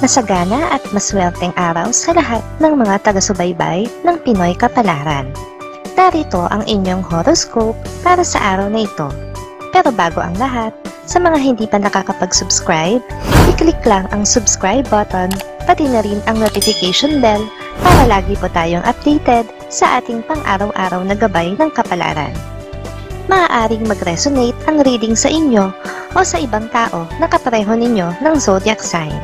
Masagana at maswerteng araw sa lahat ng mga taga-subaybay ng Pinoy Kapalaran. Narito ang inyong horoscope para sa araw na ito. Pero bago ang lahat, sa mga hindi pa nakakapag-subscribe, i-click lang ang subscribe button, pati na rin ang notification bell para lagi po tayong updated sa ating pang-araw-araw na gabay ng kapalaran. Maaaring mag-resonate ang reading sa inyo o sa ibang tao na kapareho ninyo ng zodiac sign.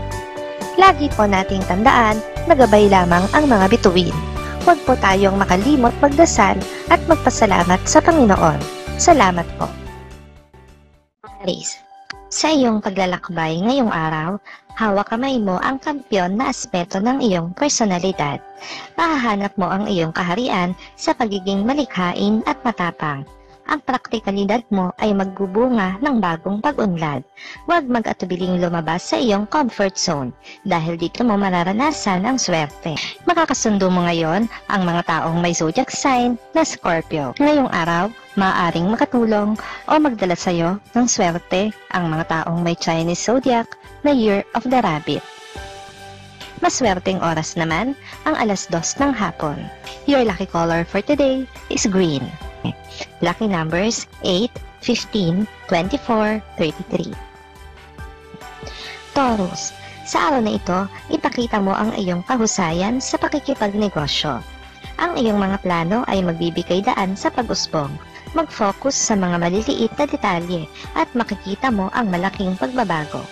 Lagi po nating tandaan na gabay lamang ang mga bituin. Huwag po tayong makalimot magdasal at magpasalamat sa Panginoon. Salamat po. Aries, sa iyong paglalakbay ngayong araw, hawak kamay mo ang kampyon na aspeto ng iyong personalidad. Mahahanap mo ang iyong kaharian sa pagiging malikhain at matapang. Ang praktikalidad mo ay magbubunga ng bagong pag-unlad. Huwag mag-atubiling lumabas sa iyong comfort zone dahil dito mo mararanasan ang swerte. Makakasundo mo ngayon ang mga taong may zodiac sign na Scorpio. Ngayong araw, maaaring makatulong o magdala sa iyo ng swerte ang mga taong may Chinese zodiac na Year of the Rabbit. Maswerteng oras naman ang 2:00 ng hapon. Your lucky color for today is green. Lucky numbers 8, 15, 24, 33. Taurus, sa araw na ito, ipakita mo ang iyong kahusayan sa pakikipagnegosyo. Ang iyong mga plano ay magbibigay daan sa pag-usbong. Mag-focus sa mga maliliit na detalye at makikita mo ang malaking pagbabago.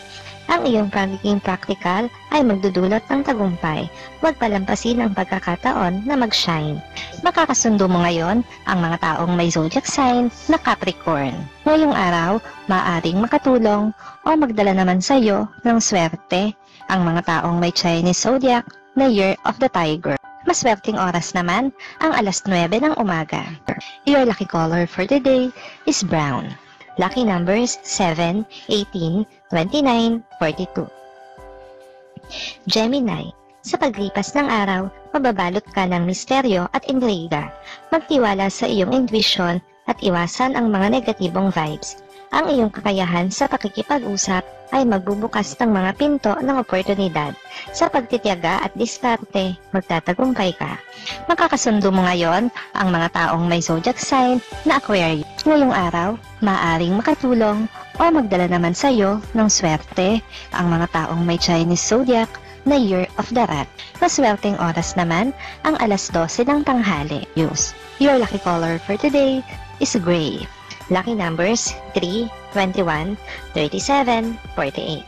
Ang iyong pagiging practical ay magdudulot ng tagumpay. Huwag palampasin ang pagkakataon na mag-shine. Makakasundo mo ngayon ang mga taong may zodiac sign na Capricorn. Ngayong araw, maaaring makatulong o magdala naman sa iyo ng swerte ang mga taong may Chinese zodiac na Year of the Tiger. Maswerteng oras naman ang 9:00 ng umaga. Your lucky color for today is brown. Lucky numbers 7, 18, 29, 42. Gemini, sa paglipas ng araw, mababalot ka ng misteryo at intriga. Magtiwala sa iyong intuition at iwasan ang mga negatibong vibes. Ang iyong kakayahan sa pakikipag-usap ay magbubukas ng mga pinto ng oportunidad. Sa pagtitiyaga at diskarte, magtatagumpay ka. Makakasundo mo ngayon ang mga taong may zodiac sign na Aquarius. Ngayong araw, maaaring makatulong o magdala naman sa iyo ng swerte ang mga taong may Chinese zodiac na Year of the Rat. Maswerteng oras naman ang 12:00 ng tanghali. Your lucky color for today is gray. Lucky numbers 3, 21, 37, 48.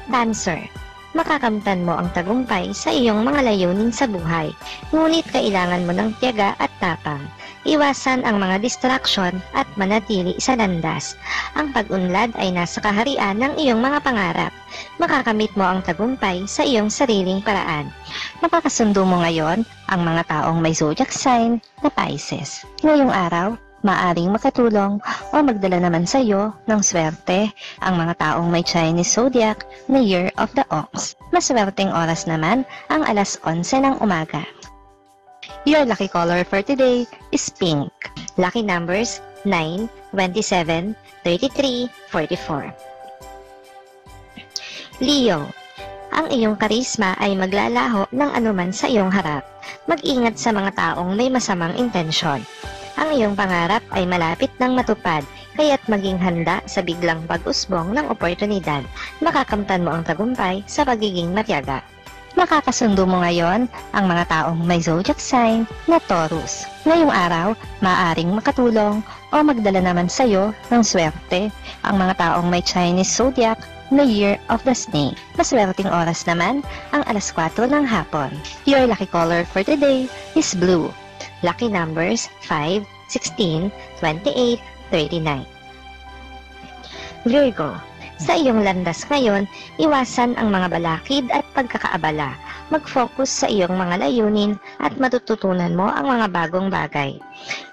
Cancer, makakamtan mo ang tagumpay sa iyong mga layunin sa buhay, ngunit kailangan mo ng tiyaga at tapang. Iwasan ang mga distraction at manatili sa landas. Ang pag-unlad ay nasa kaharian ng iyong mga pangarap. Makakamit mo ang tagumpay sa iyong sariling paraan. Makakasundo mo ngayon ang mga taong may zodiac sign na Pisces. Ngayong araw, maaring makatulong o magdala naman sa iyo ng swerte ang mga taong may Chinese zodiac na Year of the Ox. Maswerteng oras naman ang 11:00 ng umaga. Your lucky color for today is pink. Lucky numbers 9, 27, 33, 44. Leo, ang iyong karisma ay maglalaho ng anuman sa iyong harap. Mag-ingat sa mga taong may masamang intensyon. Ang iyong pangarap ay malapit ng matupad, kaya't maging handa sa biglang pag-usbong ng oportunidad. Makakamtan mo ang tagumpay sa pagiging matyaga. Makakasundo mo ngayon ang mga taong may zodiac sign na Taurus. Ngayong araw, maaaring makatulong o magdala naman sa iyo ng swerte ang mga taong may Chinese zodiac na Year of the Snake. Maswerteng oras naman ang 4:00 ng hapon. Your lucky color for today is blue. Lucky numbers 5, 16, 28, 39. Virgo, sa iyong landas ngayon, iwasan ang mga balakid at pagkakaabala. Mag-focus sa iyong mga layunin at matututunan mo ang mga bagong bagay.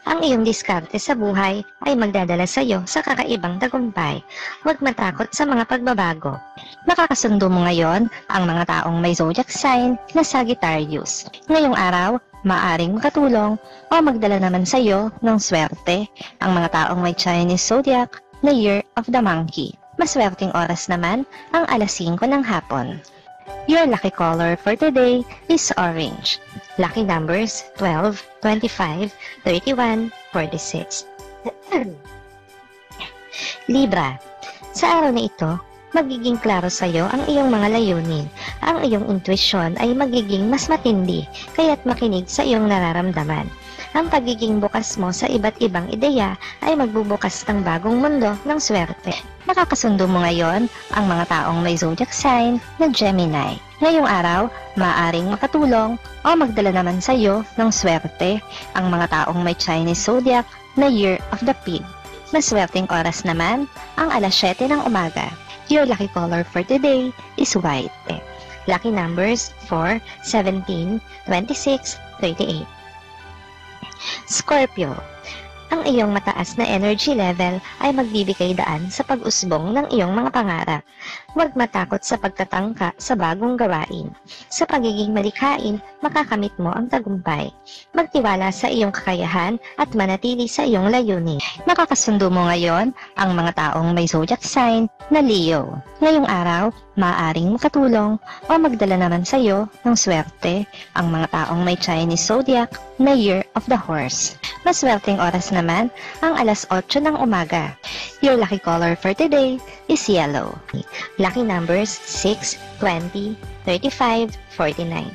Ang iyong diskarte sa buhay ay magdadala sa iyo sa kakaibang tagumpay. Huwag matakot sa mga pagbabago. Makakasundo mo ngayon ang mga taong may zodiac sign na Sagittarius. Ngayong araw, maaring makatulong o magdala naman sa iyo ng swerte ang mga taong may Chinese zodiac na Year of the Monkey. Maswerteng oras naman ang alas 5 ng hapon. Your lucky color for today is orange. Lucky numbers 12, 25, 31, 46. Libra. Sa araw na ito, magiging klaro sa iyo ang iyong mga layunin. Ang iyong intuition ay magiging mas matindi, kaya't makinig sa iyong nararamdaman. Ang pagiging bukas mo sa iba't ibang ideya ay magbubukas ng bagong mundo ng swerte. Makakasundo mo ngayon ang mga taong may zodiac sign na Gemini. Ngayong araw, maaaring makatulong o magdala naman sa iyo ng swerte ang mga taong may Chinese zodiac na Year of the Pig. Maswerteng oras naman ang alas 7 ng umaga. Your lucky color for today is white. Lucky numbers 4, 17, 26, 38. Scorpio. Ang iyong mataas na energy level ay magbibigay daan sa pag-usbong ng iyong mga pangarap. Huwag matakot sa pagtatangka sa bagong gawain. Sa pagiging malikhain, makakamit mo ang tagumpay. Magtiwala sa iyong kakayahan at manatili sa iyong layunin. Makakasundo mo ngayon ang mga taong may zodiac sign na Leo. Ngayong araw, maaaring makatulong o magdala naman sa iyo ng swerte ang mga taong may Chinese zodiac na Year of the Horse. Maswerteng oras naman ang alas 8 ng umaga. Your lucky color for today is yellow. Lucky numbers 6, 20, 35, 49.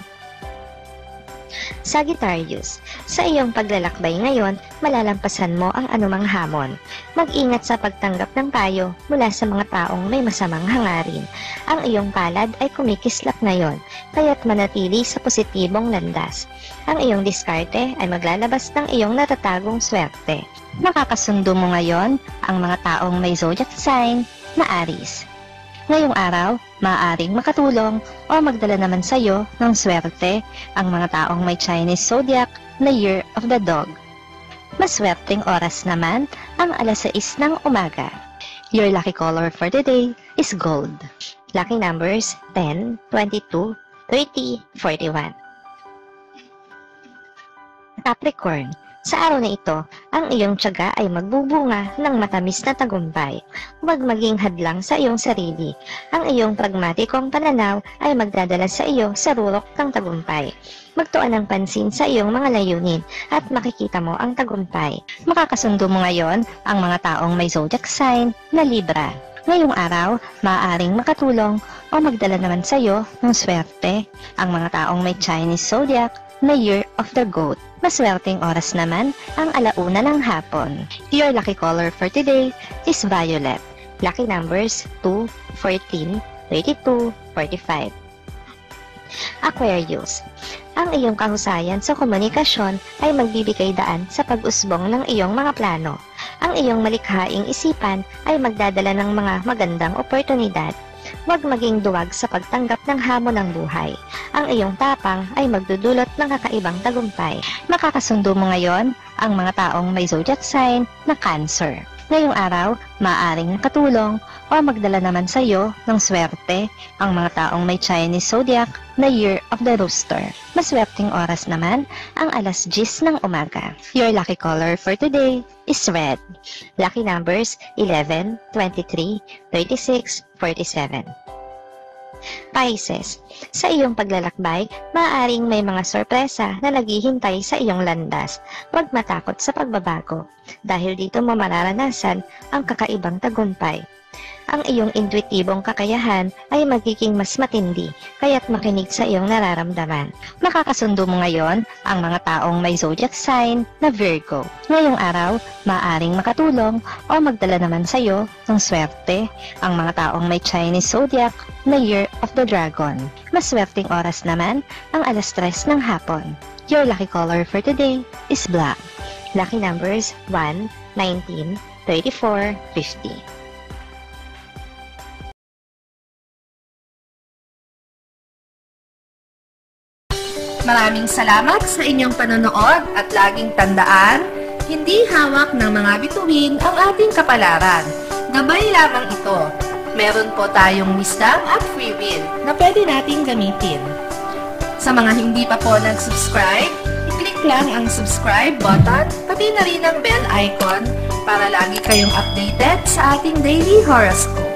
Sagittarius, sa iyong paglalakbay ngayon, malalampasan mo ang anumang hamon. Mag-ingat sa pagtanggap ng payo mula sa mga taong may masamang hangarin. Ang iyong palad ay kumikislap ngayon, kaya't manatili sa positibong landas. Ang iyong diskarte ay maglalabas ng iyong natatagong swerte. Makakasundo mo ngayon ang mga taong may zodiac sign na Aries. Ngayong araw, maaaring makatulong o magdala naman sa iyo ng swerte ang mga taong may Chinese zodiac na Year of the Dog. Maswerteng oras naman ang alas 6 ng umaga. Your lucky color for today is gold. Lucky numbers 10, 22, 30, 41. Capricorn. Sa araw na ito, ang iyong tiyaga ay magbubunga ng matamis na tagumpay. Huwag maging hadlang sa iyong sarili. Ang iyong pragmatikong pananaw ay magdadala sa iyo sa rurok ng tagumpay. Magtuon ng pansin sa iyong mga layunin at makikita mo ang tagumpay. Makakasundo mo ngayon ang mga taong may zodiac sign na Libra. Ngayong araw, maaaring makatulong o magdala naman sa iyo ng swerte ang mga taong may Chinese zodiac na Year of the Goat. Maswerteng oras naman ang alauna ng hapon. Your lucky color for today is violet. Lucky numbers 2, 14, 32, 45. Aquarius. Ang iyong kahusayan sa komunikasyon ay magbibigay daan sa pag-usbong ng iyong mga plano. Ang iyong malikhaing isipan ay magdadala ng mga magandang oportunidad. Huwag maging duwag sa pagtanggap ng hamon ng buhay. Ang iyong tapang ay magdudulot ng kakaibang tagumpay. Makakasundo mo ngayon ang mga taong may zodiac sign na Cancer. Ngayong araw, maaaring nakatulong o magdala naman sa iyo ng swerte ang mga taong may Chinese zodiac na Year of the Rooster. Maswerteng oras naman ang alas 10 ng umaga. Your lucky color for today is red. Lucky numbers 11, 23, 36, 47. Pisces, sa iyong paglalakbay, maaaring may mga sorpresa na naghihintay sa iyong landas. Huwag matakot sa pagbabago, dahil dito mo mararanasan ang kakaibang tagumpay. Ang iyong intuitibong kakayahan ay magiging mas matindi, kaya't makinig sa iyong nararamdaman. Makakasundo mo ngayon ang mga taong may zodiac sign na Virgo. Ngayong araw, maaaring makatulong o magdala naman sa iyo ng swerte ang mga taong may Chinese zodiac na Year of the Dragon. Maswerteng oras naman ang alas 3 ng hapon. Your lucky color for today is black. Lucky numbers 1, 19, 34, 50. Maraming salamat sa inyong panonood at laging tandaan, hindi hawak ng mga bituin ang ating kapalaran. Gabay lamang ito. Meron po tayong wisdom at free will na pwede nating gamitin. Sa mga hindi pa po nag-subscribe, i-click lang ang subscribe button, pati na rin ang bell icon para lagi kayong updated sa ating daily horoscope.